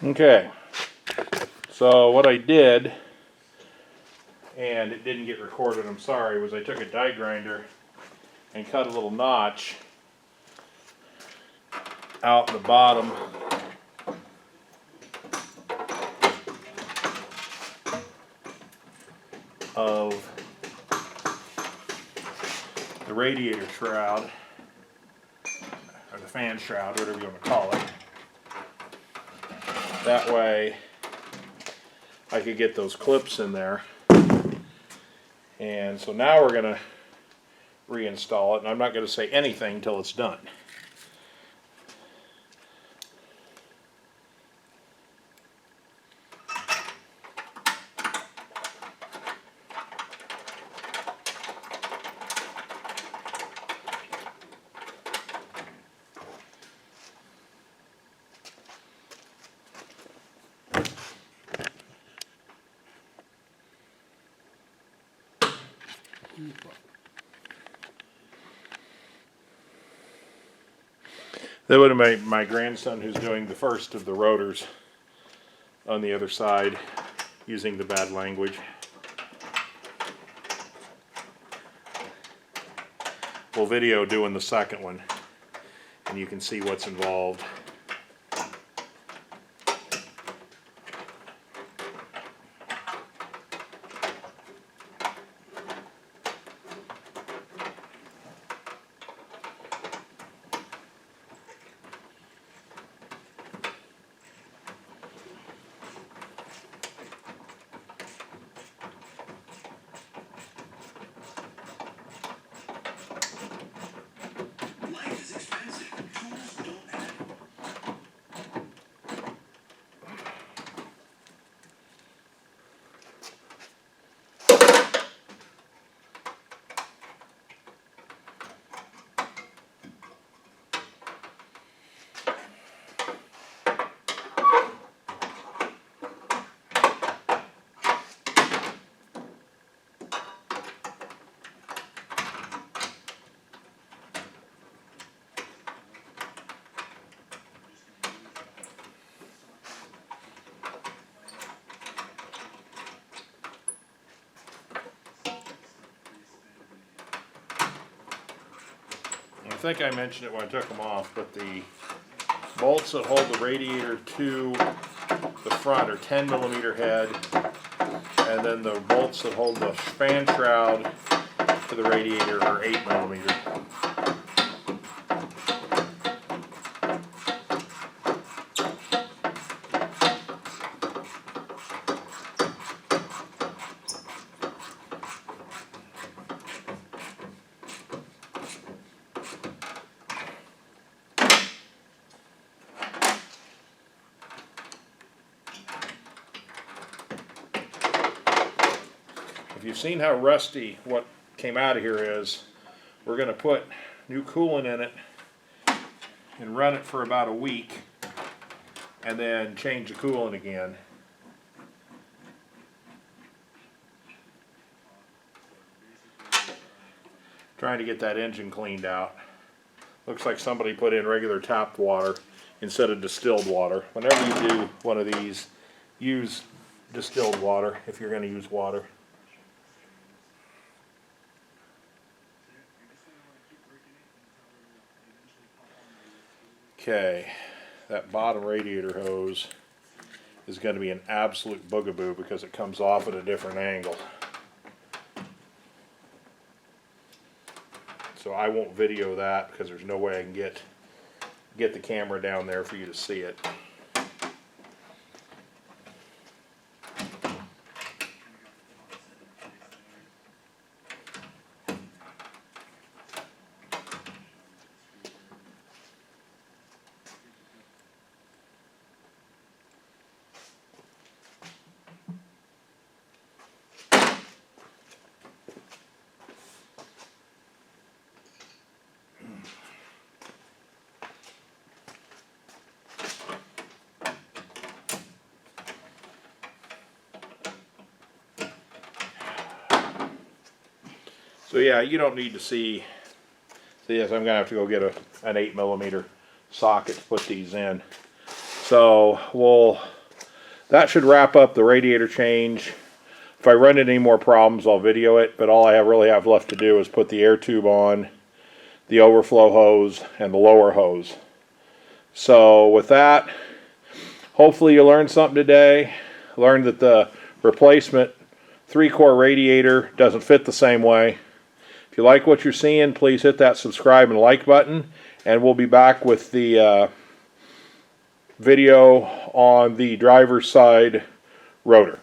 Okay, so what I did, and it didn't get recorded, I'm sorry, was I took a die grinder and cut a little notch out in the bottom of the radiator shroud, or the fan shroud, whatever you want to call it. That way I could get those clips in there. And so now we're going to reinstall it, and I'm not going to say anything until it's done. That would have been my grandson who's doing the first of the rotors on the other side using the bad language. We'll video doing the second one and you can see what's involved. I think I mentioned it when I took them off, but the bolts that hold the radiator to the front are 10mm head, and then the bolts that hold the fan shroud to the radiator are 8mm. If you've seen how rusty what came out of here is, we're going to put new coolant in it and run it for about a week and then change the coolant again. Trying to get that engine cleaned out. Looks like somebody put in regular tap water instead of distilled water. Whenever you do one of these, use distilled water if you're going to use water. Okay, that bottom radiator hose is going to be an absolute boogaboo because it comes off at a different angle. So I won't video that because there's no way I can get the camera down there for you to see it. So yeah, you don't need to see this. I'm going to have to go get an 8mm socket to put these in. So that should wrap up the radiator change. If I run into any more problems, I'll video it, but all I really have left to do is put the air tube on, the overflow hose, and the lower hose. So with that, hopefully you learned something today. Learned that the replacement 3-core radiator doesn't fit the same way. If you like what you're seeing, please hit that subscribe and like button, and we'll be back with the video on the driver's side rotor.